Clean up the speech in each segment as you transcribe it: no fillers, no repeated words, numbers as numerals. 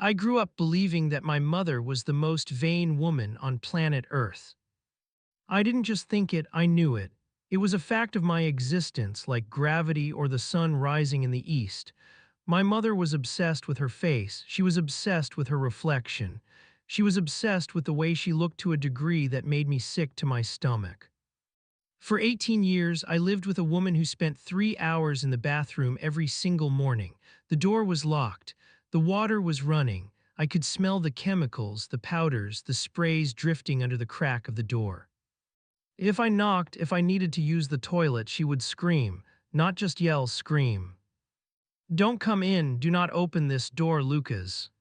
I grew up believing that my mother was the most vain woman on planet Earth. I didn't just think it, I knew it. It was a fact of my existence, like gravity or the sun rising in the east. My mother was obsessed with her face. She was obsessed with her reflection. She was obsessed with the way she looked to a degree that made me sick to my stomach. For 18 years, I lived with a woman who spent 3 hours in the bathroom every single morning. The door was locked. The water was running. I could smell the chemicals, the powders, the sprays drifting under the crack of the door. If I knocked, if I needed to use the toilet, she would scream. Not just yell, scream. "Don't come in, do not open this door, Lucas."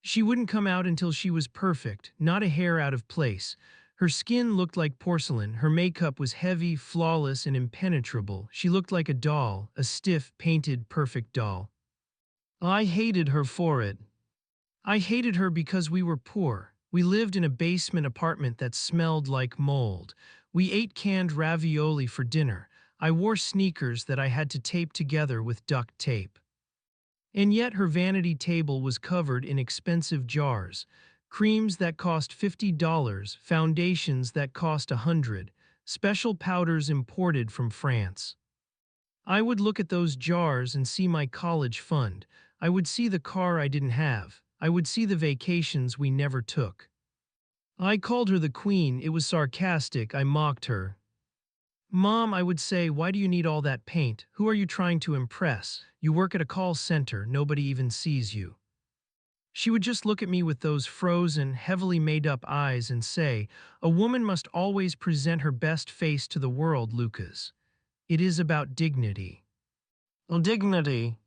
She wouldn't come out until she was perfect, not a hair out of place. Her skin looked like porcelain, her makeup was heavy, flawless, and impenetrable. She looked like a doll, a stiff, painted, perfect doll. I hated her for it. I hated her because we were poor. We lived in a basement apartment that smelled like mold. We ate canned ravioli for dinner. I wore sneakers that I had to tape together with duct tape. And yet her vanity table was covered in expensive jars, creams that cost $50, foundations that cost $100, special powders imported from France. I would look at those jars and see my college fund. I would see the car I didn't have. I would see the vacations we never took. I called her the queen. It was sarcastic. I mocked her. "Mom," I would say, "why do you need all that paint? Who are you trying to impress? You work at a call center, nobody even sees you." She would just look at me with those frozen, heavily made up eyes and say, "A woman must always present her best face to the world, Lucas. It is about dignity." Well, dignity?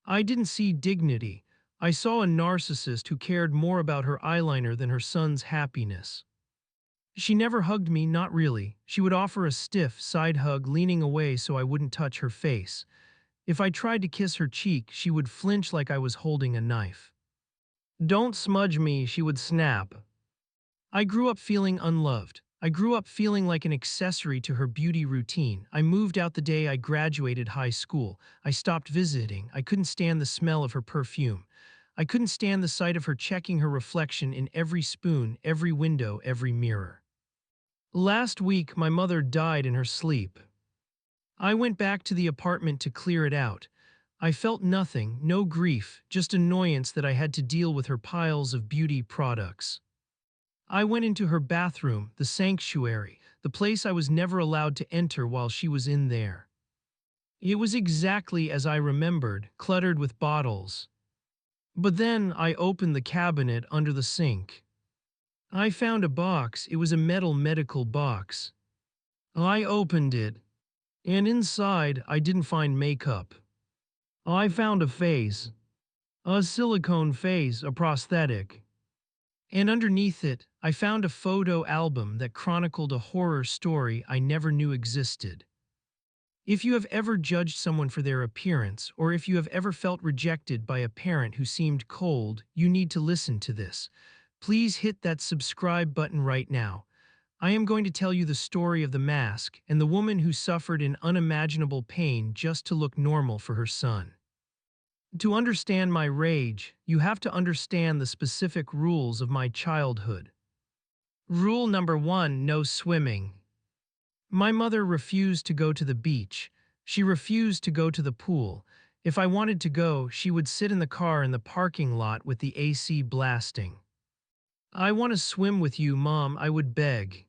I didn't see dignity. I saw a narcissist who cared more about her eyeliner than her son's happiness. She never hugged me, not really. She would offer a stiff side hug, leaning away so I wouldn't touch her face. If I tried to kiss her cheek, she would flinch like I was holding a knife. "Don't smudge me," she would snap. I grew up feeling unloved. I grew up feeling like an accessory to her beauty routine. I moved out the day I graduated high school. I stopped visiting. I couldn't stand the smell of her perfume. I couldn't stand the sight of her checking her reflection in every spoon, every window, every mirror. Last week, my mother died in her sleep. I went back to the apartment to clear it out. I felt nothing, no grief, just annoyance that I had to deal with her piles of beauty products. I went into her bathroom, the sanctuary, the place I was never allowed to enter while she was in there. It was exactly as I remembered, cluttered with bottles. But then I opened the cabinet under the sink. I found a box. It was a metal medical box. I opened it, and inside I didn't find makeup. I found a face. A silicone face, a prosthetic. And underneath it, I found a photo album that chronicled a horror story I never knew existed. If you have ever judged someone for their appearance, or if you have ever felt rejected by a parent who seemed cold, you need to listen to this. Please hit that subscribe button right now. I am going to tell you the story of the mask and the woman who suffered in unimaginable pain just to look normal for her son. To understand my rage, you have to understand the specific rules of my childhood. Rule number 1: no swimming. My mother refused to go to the beach. She refused to go to the pool. If I wanted to go, she would sit in the car in the parking lot with the AC blasting. "I want to swim with you, Mom," I would beg.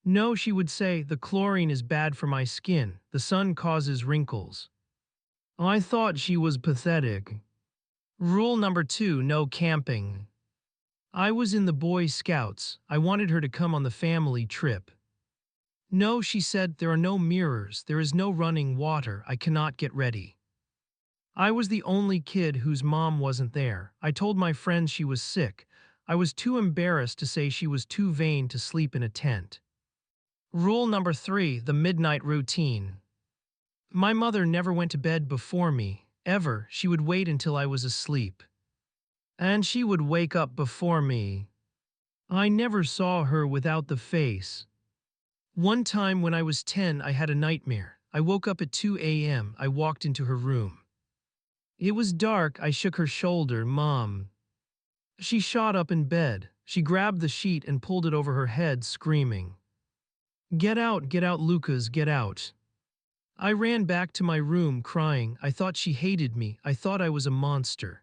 "No," she would say, "the chlorine is bad for my skin. The sun causes wrinkles." I thought she was pathetic. Rule number 2: no camping. I was in the Boy Scouts. I wanted her to come on the family trip. "No," she said, "there are no mirrors. There is no running water. I cannot get ready." I was the only kid whose mom wasn't there. I told my friends she was sick. I was too embarrassed to say she was too vain to sleep in a tent. Rule number 3: the midnight routine. My mother never went to bed before me, ever. She would wait until I was asleep. And she would wake up before me. I never saw her without the face. One time when I was 10, I had a nightmare. I woke up at 2 a.m. I walked into her room. It was dark. I shook her shoulder. "Mom." She shot up in bed. She grabbed the sheet and pulled it over her head, screaming, get out, Lucas, get out." I ran back to my room crying. I thought she hated me. I thought I was a monster.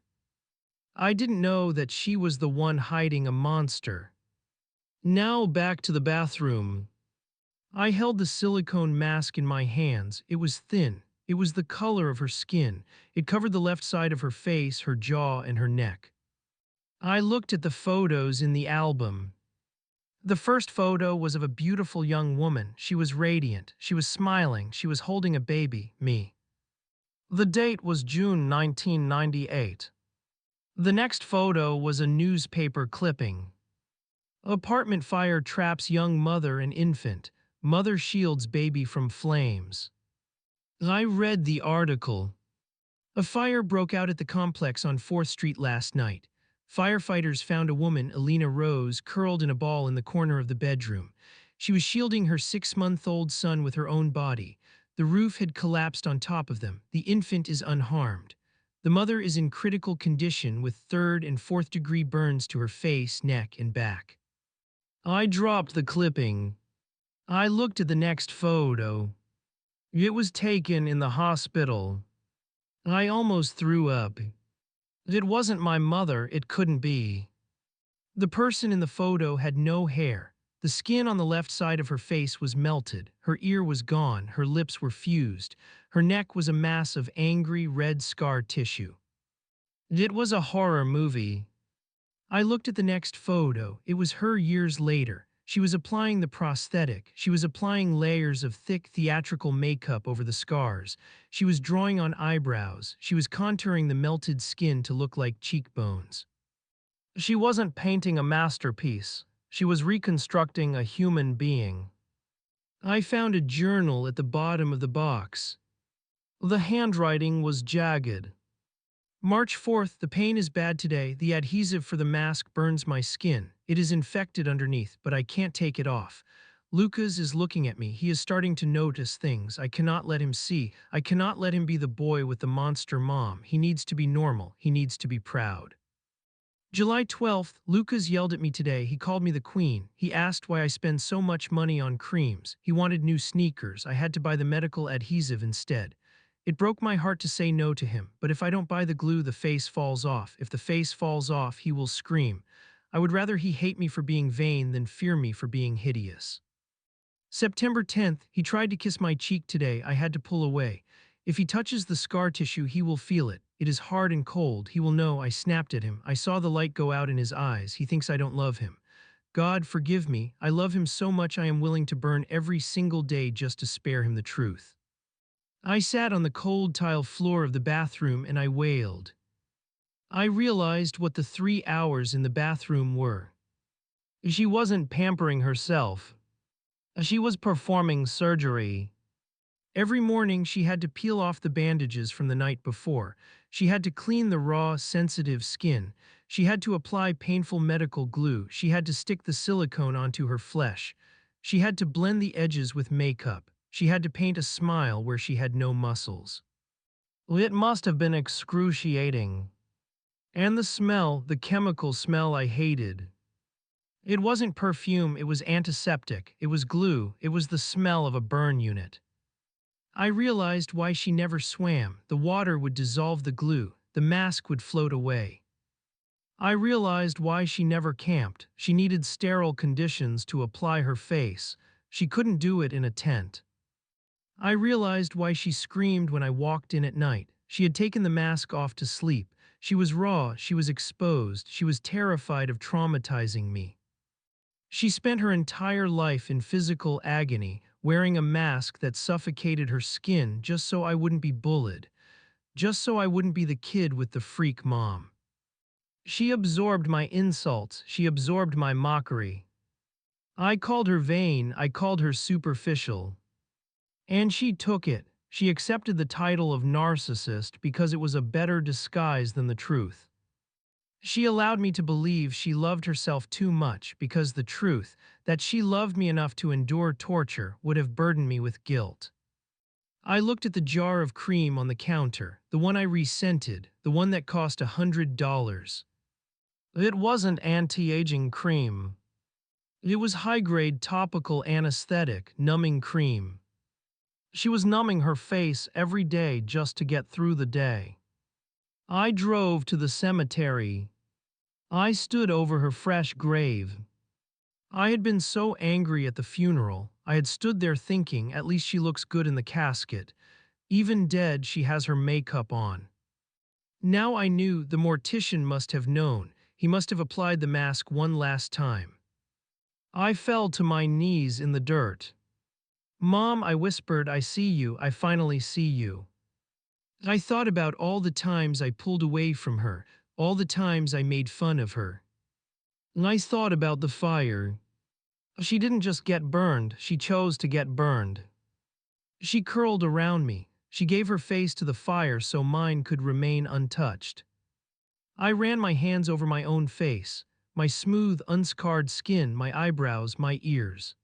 I didn't know that she was the one hiding a monster. Now back to the bathroom. I held the silicone mask in my hands. It was thin. It was the color of her skin. It covered the left side of her face, her jaw, and her neck. I looked at the photos in the album. The first photo was of a beautiful young woman. She was radiant. She was smiling. She was holding a baby, me. The date was June 1998. The next photo was a newspaper clipping. Apartment fire traps young mother and infant. Mother shields baby from flames. I read the article. A fire broke out at the complex on 4th Street last night. Firefighters found a woman, Elena Rose, curled in a ball in the corner of the bedroom. She was shielding her 6-month-old son with her own body. The roof had collapsed on top of them. The infant is unharmed. The mother is in critical condition with 3rd and 4th degree burns to her face, neck, and back. I dropped the clipping. I looked at the next photo. It was taken in the hospital. I almost threw up. It wasn't my mother, it couldn't be. The person in the photo had no hair. The skin on the left side of her face was melted, her ear was gone, her lips were fused, her neck was a mass of angry red scar tissue. It was a horror movie. I looked at the next photo. It was her years later. She was applying the prosthetic. She was applying layers of thick theatrical makeup over the scars. She was drawing on eyebrows. She was contouring the melted skin to look like cheekbones. She wasn't painting a masterpiece. She was reconstructing a human being. I found a journal at the bottom of the box. The handwriting was jagged. March 4th, the pain is bad today. The adhesive for the mask burns my skin. It is infected underneath, but I can't take it off. Lucas is looking at me. He is starting to notice things. I cannot let him see. I cannot let him be the boy with the monster mom. He needs to be normal. He needs to be proud. July 12th, Lucas yelled at me today. He called me the queen. He asked why I spend so much money on creams. He wanted new sneakers. I had to buy the medical adhesive instead. It broke my heart to say no to him, but if I don't buy the glue, the face falls off. If the face falls off, he will scream. I would rather he hate me for being vain than fear me for being hideous. September 10th, he tried to kiss my cheek today. I had to pull away. If he touches the scar tissue, he will feel it. It is hard and cold. He will know I snapped at him. I saw the light go out in his eyes. He thinks I don't love him. God, forgive me. I love him so much I am willing to burn every single day just to spare him the truth. I sat on the cold tile floor of the bathroom and I wailed. I realized what the 3 hours in the bathroom were. She wasn't pampering herself. She was performing surgery. Every morning she had to peel off the bandages from the night before. She had to clean the raw, sensitive skin. She had to apply painful medical glue. She had to stick the silicone onto her flesh. She had to blend the edges with makeup. She had to paint a smile where she had no muscles. It must have been excruciating. And the smell, the chemical smell I hated. It wasn't perfume, it was antiseptic, it was glue, it was the smell of a burn unit. I realized why she never swam. The water would dissolve the glue, the mask would float away. I realized why she never camped. She needed sterile conditions to apply her face. She couldn't do it in a tent. I realized why she screamed when I walked in at night. She had taken the mask off to sleep. She was raw, she was exposed, she was terrified of traumatizing me. She spent her entire life in physical agony, wearing a mask that suffocated her skin just so I wouldn't be bullied, just so I wouldn't be the kid with the freak mom. She absorbed my insults, she absorbed my mockery. I called her vain, I called her superficial. And she took it. She accepted the title of narcissist because it was a better disguise than the truth. She allowed me to believe she loved herself too much because the truth, that she loved me enough to endure torture, would have burdened me with guilt. I looked at the jar of cream on the counter, the one I rescented, the one that cost $100. It wasn't anti-aging cream. It was high-grade topical anesthetic, numbing cream. She was numbing her face every day just to get through the day. I drove to the cemetery. I stood over her fresh grave. I had been so angry at the funeral. I had stood there thinking, at least she looks good in the casket. Even dead, she has her makeup on. Now I knew the mortician must have known. He must have applied the mask one last time. I fell to my knees in the dirt. Mom, I whispered, I see you, I finally see you. I thought about all the times I pulled away from her, all the times I made fun of her. I thought about the fire. She didn't just get burned, she chose to get burned. She curled around me. She gave her face to the fire so mine could remain untouched. I ran my hands over my own face, my smooth, unscarred skin, my eyebrows, my ears.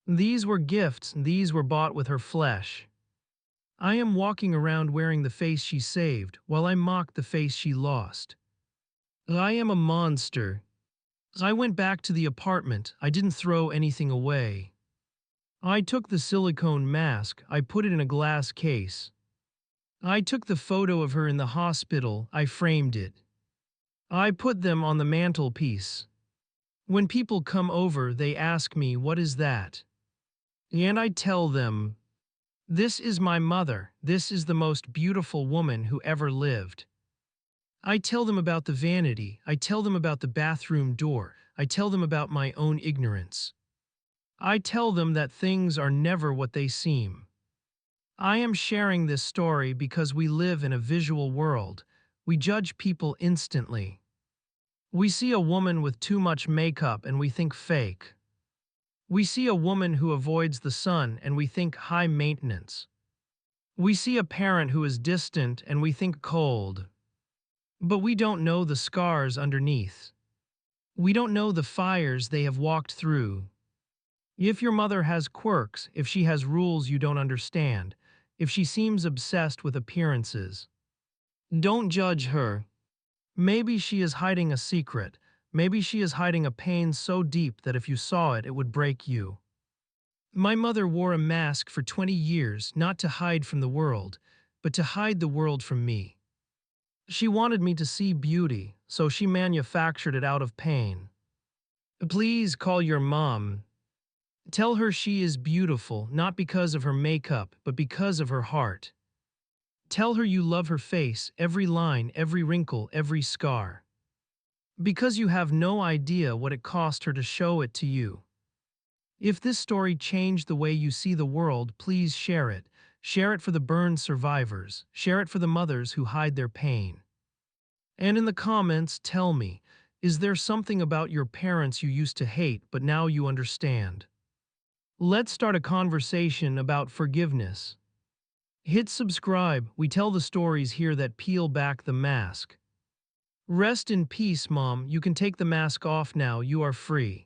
These were gifts, these were bought with her flesh. I am walking around wearing the face she saved, while I mock the face she lost. I am a monster. I went back to the apartment, I didn't throw anything away. I took the silicone mask, I put it in a glass case. I took the photo of her in the hospital, I framed it. I put them on the mantelpiece. When people come over, they ask me, what is that? And I tell them, this is my mother, this is the most beautiful woman who ever lived. I tell them about the vanity, I tell them about the bathroom door, I tell them about my own ignorance. I tell them that things are never what they seem. I am sharing this story because we live in a visual world. We judge people instantly. We see a woman with too much makeup and we think fake. We see a woman who avoids the sun and we think high maintenance. We see a parent who is distant and we think cold. But we don't know the scars underneath. We don't know the fires they have walked through. If your mother has quirks, if she has rules you don't understand, if she seems obsessed with appearances, don't judge her. Maybe she is hiding a secret. Maybe she is hiding a pain so deep that if you saw it, it would break you. My mother wore a mask for 20 years, not to hide from the world, but to hide the world from me. She wanted me to see beauty, so she manufactured it out of pain. Please call your mom. Tell her she is beautiful, not because of her makeup, but because of her heart. Tell her you love her face, every line, every wrinkle, every scar. Because you have no idea what it cost her to show it to you. If this story changed the way you see the world, please share it. Share it for the burned survivors. Share it for the mothers who hide their pain. And in the comments, tell me, is there something about your parents you used to hate but now you understand? Let's start a conversation about forgiveness. Hit subscribe, we tell the stories here that peel back the mask. Rest in peace, Mom, you can take the mask off now, you are free.